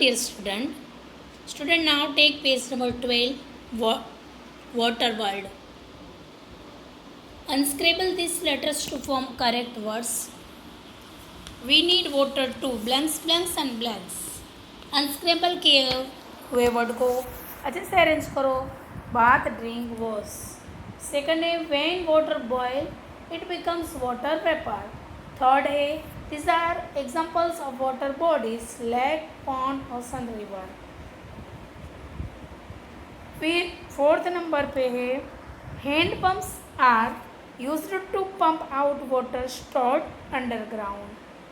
dear student. Student, now take page number 12, water world. Unscribble these letters to form correct words. We need water too. Blanks, blanks and blanks. Unscribble किए हुए word को अच्छे से arrange करो. Bath, drink, wash. Second है when water boil it becomes water vapor. Third है these are examples of water bodies: lake, pond, ocean, river. फिर fourth number पे है hand pumps are used to pump out water stored underground.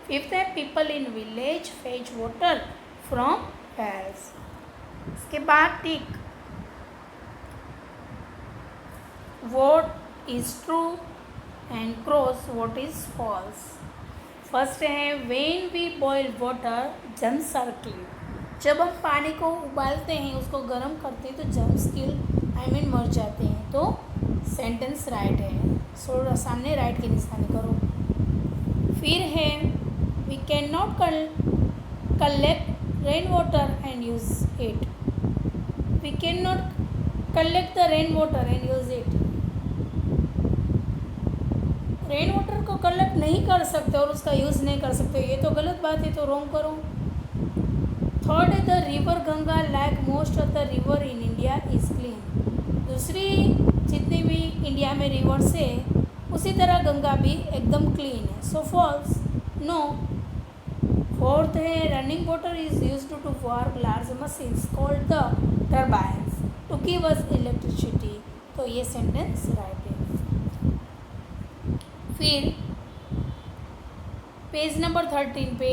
Fifth है people in village fetch water from wells. इसके बाद tick what is true and cross what is false. First है when we boil water germs are killed. जब हम पानी को उबालते हैं, उसको गर्म करते हैं, तो जर्म्स किल मर जाते हैं. तो सेंटेंस राइट है. सो सामने राइट की निशानी करो. फिर है we can not collect rain water and use it. We can not collect the rain water and use it. Rain water को कलेक्ट नहीं कर सकते और उसका यूज़ नहीं कर सकते, ये तो गलत बात है, तो रॉन्ग करो. थर्ड है the river Ganga like most of the river in India is clean. दूसरी जितनी भी इंडिया में रिवर्स है उसी तरह गंगा भी एकदम क्लीन है. So false, no. फोर्थ है running water is used to work large machines called the turbines to give us electricity. तो ये सेंटेंस राइट है. फिर पेज नंबर 13 पे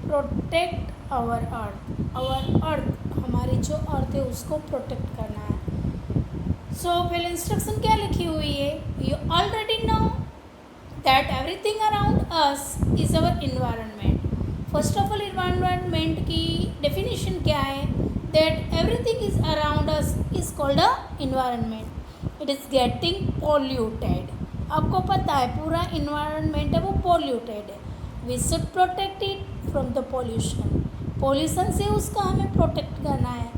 protect our earth. Our earth, हमारी जो अर्थ है उसको प्रोटेक्ट करना है. सो पहले इंस्ट्रक्शन क्या लिखी हुई है? You already know that everything around us is our environment. First of all environment की डेफिनेशन क्या है? That everything is around us is called a environment. It is getting polluted. आपको पता है पूरा इन्वायरमेंट है वो पॉल्यूटेड है. We should protect it from the pollution. Pollution से उसका हमें प्रोटेक्ट करना है.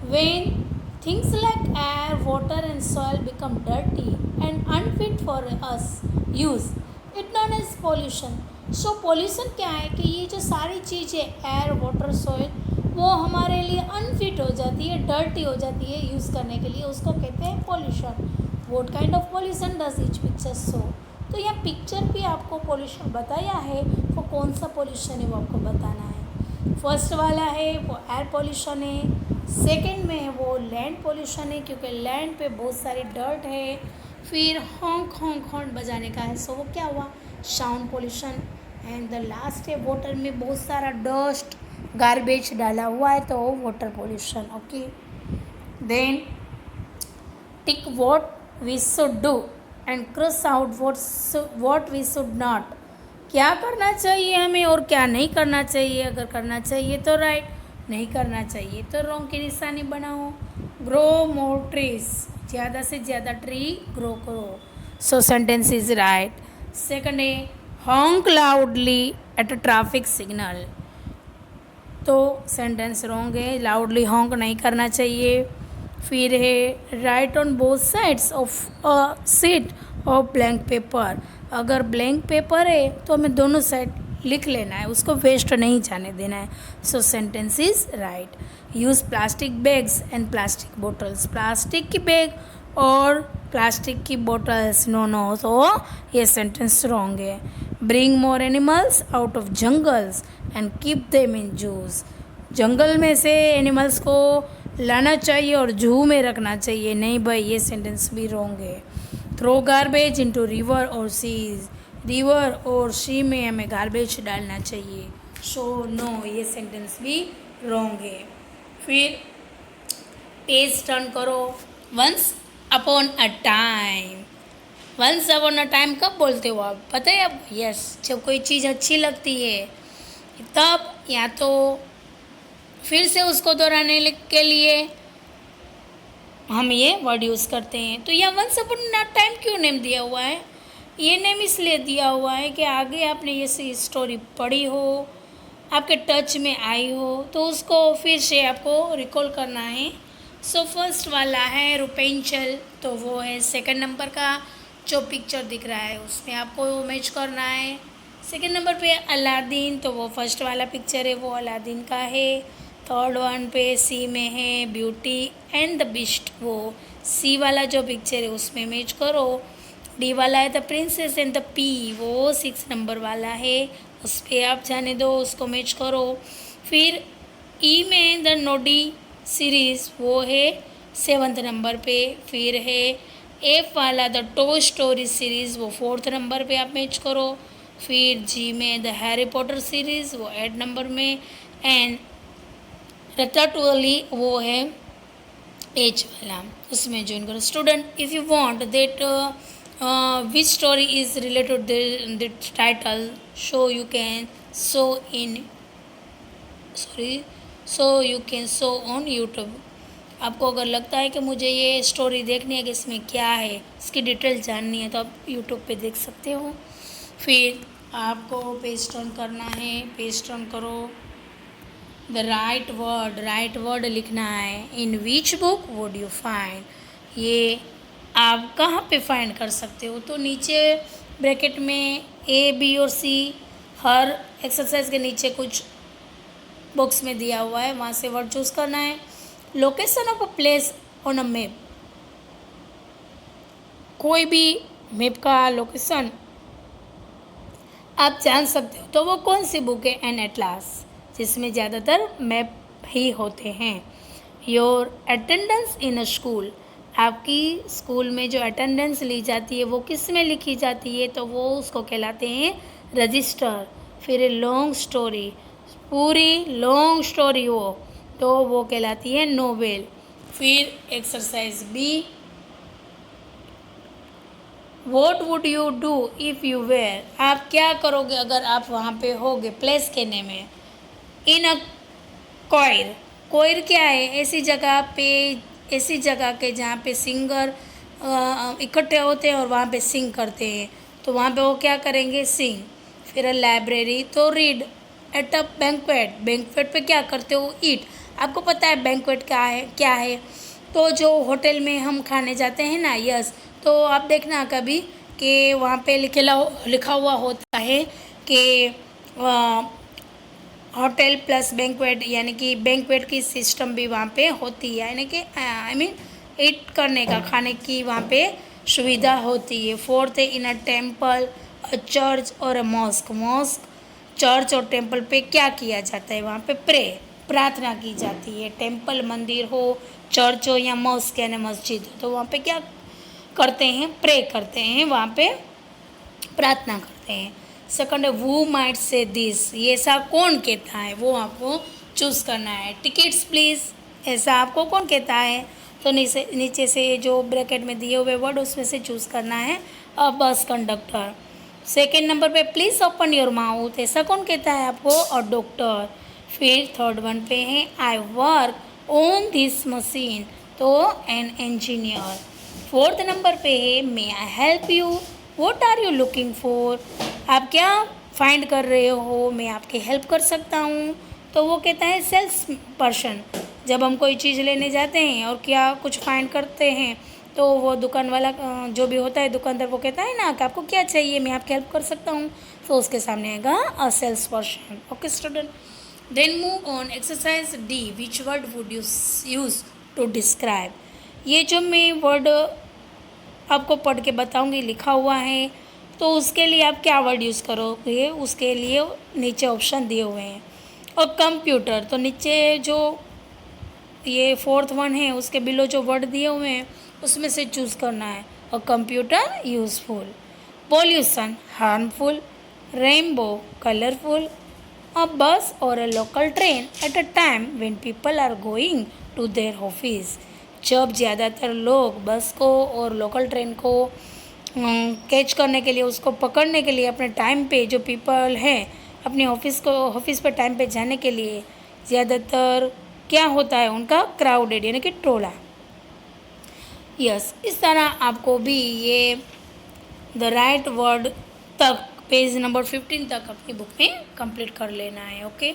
When things like air, water and soil become dirty and unfit for us use, it known as pollution. So pollution क्या है कि ये जो सारी चीज़ें एयर, वाटर, सॉइल वो हमारे लिए अनफिट हो जाती है, डर्टी हो जाती है यूज़ करने के लिए, उसको कहते हैं pollution. What kind of pollution does each picture show. तो यह पिक्चर भी आपको पॉल्यूशन बताया है, वो कौन सा पॉल्यूशन है वो आपको बताना है. फर्स्ट वाला है वो एयर पॉल्यूशन है. सेकंड में है वो लैंड पॉल्यूशन है क्योंकि लैंड पे बहुत सारी डर्ट है. फिर हॉन्क हॉन्क हॉर्न बजाने का है, सो वो क्या हुआ? Sound pollution. And the last है वाटर में बहुत सारा डस्ट, गार्बेज डाला हुआ है, तो water pollution. Okay, then tick what we should do and cross out what we should not. क्या करना चाहिए हमें और क्या नहीं करना चाहिए. अगर करना चाहिए तो राइट, नहीं करना चाहिए तो रॉन्ग की निशानी बनाओ. ग्रो मोर ट्रीज, ज़्यादा से ज़्यादा ट्री ग्रो करो. So sentence is right. Second है honk loudly at a traffic signal. तो सेंटेंस रॉन्ग है, लाउडली हॉन्क नहीं करना चाहिए. फिर है write on both sides of a sheet of blank paper. अगर ब्लैंक पेपर है तो हमें दोनों साइड लिख लेना है, उसको वेस्ट नहीं जाने देना है. So sentence is right. Use plastic bags and plastic bottles. Plastic की बैग और प्लास्टिक की बोटल्स नो नो, तो ये सेंटेंस रॉन्ग है. Bring more animals out of jungles and keep them in zoos. जंगल में से एनिमल्स को लाना चाहिए और जू में रखना चाहिए. नहीं भाई, ये सेंटेंस भी रॉन्ग है. थ्रो गार्बेज इनटू रिवर और सीज. रिवर और सी में हमें गार्बेज डालना चाहिए. सो नो, ये सेंटेंस भी रॉन्ग है. फिर पेज टर्न करो. Once upon a time. Once upon a time कब बोलते हो आप? पता है अब? यस, जब कोई चीज़ अच्छी लगती है तब, या तो फिर से उसको दोहराने के लिए हम ये वर्ड यूज़ करते हैं. तो यह वंस अपॉन अ टाइम क्यों नेम दिया हुआ है? ये नेम इसलिए दिया हुआ है कि आगे आपने ये स्टोरी पढ़ी हो आपके टच में आई हो तो उसको फिर से आपको रिकॉल करना है। सो फर्स्ट वाला है रुपेंचल, तो वो है सेकंड नंबर का जो पिक्चर दिख रहा है उसमें आपको मैच करना है। सेकंड नंबर पे अलादीन, तो वो फर्स्ट वाला पिक्चर है वो अलादीन का है। थर्ड वन पे सी में है ब्यूटी एंड द बीस्ट, वो सी वाला जो पिक्चर है उसमें मैच करो। डी वाला है the princess and the P, वो 6 नंबर वाला है, उस पर आप जाने दो, उसको मैच करो। फिर ई में द नोडी सीरीज़, वो है 7th नंबर पे। फिर है एफ वाला द टॉय स्टोरी सीरीज़, वो 4th नंबर पे आप मैच करो। फिर जी में द हैरी पॉटर सीरीज़, वो 8 नंबर में। एंड रटाटोली, वो है एज वाला, उसमें ज्वाइन करो। Student if you want that which story is related that title, so you can show in so you can show on YouTube. आपको अगर लगता है कि मुझे ये स्टोरी देखनी है कि इसमें क्या है, इसकी डिटेल जाननी है, तो आप यूट्यूब पे देख सकते हो। फिर आपको पेज टर्न करना है, पेज टर्न करो। द राइट वर्ड लिखना है। In which book would you find, ये आप कहाँ पे फाइंड कर सकते हो, तो नीचे ब्रैकेट में ए बी और सी हर एक्सरसाइज के नीचे कुछ बॉक्स में दिया हुआ है, वहाँ से वर्ड चूज़ करना है। Location of a place on a map, कोई भी मैप का लोकेशन आप जान सकते हो, तो वो कौन सी बुक है, एन एटलास, जिसमें ज़्यादातर मैप ही होते हैं। Your attendance in a school, आपकी स्कूल में जो अटेंडेंस ली जाती है वो किस में लिखी जाती है, तो वो उसको कहलाते हैं रजिस्टर। फिर लॉन्ग स्टोरी, पूरी लॉन्ग स्टोरी हो तो वो कहलाती है नोवेल। फिर exercise B, what would you do if you were, आप क्या करोगे अगर आप वहाँ पे होगे, प्लेस कहने में। इन अ कोयर, कोयर क्या है, ऐसी जगह पे, ऐसी जगह के जहाँ पे सिंगर इकट्ठे होते हैं और वहाँ पे सिंग करते हैं, तो वहाँ पे वो क्या करेंगे, सिंग। फिर लाइब्रेरी, तो read. At a banquet, banquet पे क्या करते हो, ईट। आपको पता है बैंक्वेट क्या है, तो जो होटल में हम खाने जाते हैं ना, यस, तो आप देखना कभी कि वहाँ पे लिखा हुआ होता है कि होटल प्लस बैंक्वेट, यानी कि बैंक्वेट की सिस्टम भी वहाँ पे होती है, यानी कि आई मीन ईट करने का, खाने की वहाँ पे सुविधा होती है। फोर्थ है इन अ टेम्पल, अ चर्च और अ मॉस्क, चर्च और टेम्पल पे क्या किया जाता है, वहाँ पे प्रार्थना की जाती है। टेम्पल मंदिर हो, चर्च हो या मॉस्क यानी मस्जिद हो, तो वहाँ पे क्या करते हैं, प्रे करते हैं, वहाँ पे प्रार्थना करते हैं। सेकंड है वो माइट से दिस, ये ऐसा कौन कहता है, वो आपको चूज़ करना है। टिकट्स प्लीज़, ऐसा आपको कौन कहता है, तो नीचे से जो ब्रैकेट में दिए हुए वर्ड उसमें से चूज़ करना है, अ बस कंडक्टर। सेकेंड नंबर पे प्लीज़ ओपन योर माउथ, ऐसा कौन कहता है आपको, और डॉक्टर। फिर थर्ड वन पे है I work on this machine, तो एन इंजीनियर। फोर्थ नंबर पे है may I help you, what are you looking for, आप क्या फाइंड कर रहे हो, मैं आपकी हेल्प कर सकता हूँ, तो वो कहता है सेल्स पर्सन। जब हम कोई चीज़ लेने जाते हैं और क्या कुछ फाइंड करते हैं, तो वो दुकान वाला जो भी होता है दुकानदार, वो कहता है ना कि आपको क्या चाहिए, मैं आपकी हेल्प कर सकता हूँ, तो उसके सामने आएगा a sales person. Okay student, then move on exercise D, which word would you use to describe, ये जो मैं वर्ड आपको पढ़ के बताऊंगी लिखा हुआ है, तो उसके लिए आप क्या वर्ड यूज़ करोगे, उसके लिए नीचे ऑप्शन दिए हुए हैं। और कंप्यूटर, तो नीचे जो ये फोर्थ वन है उसके बिलो जो वर्ड दिए हुए हैं उसमें से चूज़ करना है। और computer useful, pollution harmful, rainbow colourful, a bus और a local train at a time when people are going to their office, जब ज़्यादातर लोग बस को और लोकल ट्रेन को कैच करने के लिए, उसको पकड़ने के लिए अपने टाइम पे जो पीपल हैं अपने ऑफिस पे टाइम पे जाने के लिए ज़्यादातर क्या होता है उनका, क्राउडेड यानी कि टोला। यस, इस तरह आपको भी ये द राइट वर्ड तक पेज नंबर 15 तक अपनी बुक में कंप्लीट कर लेना है। ओके।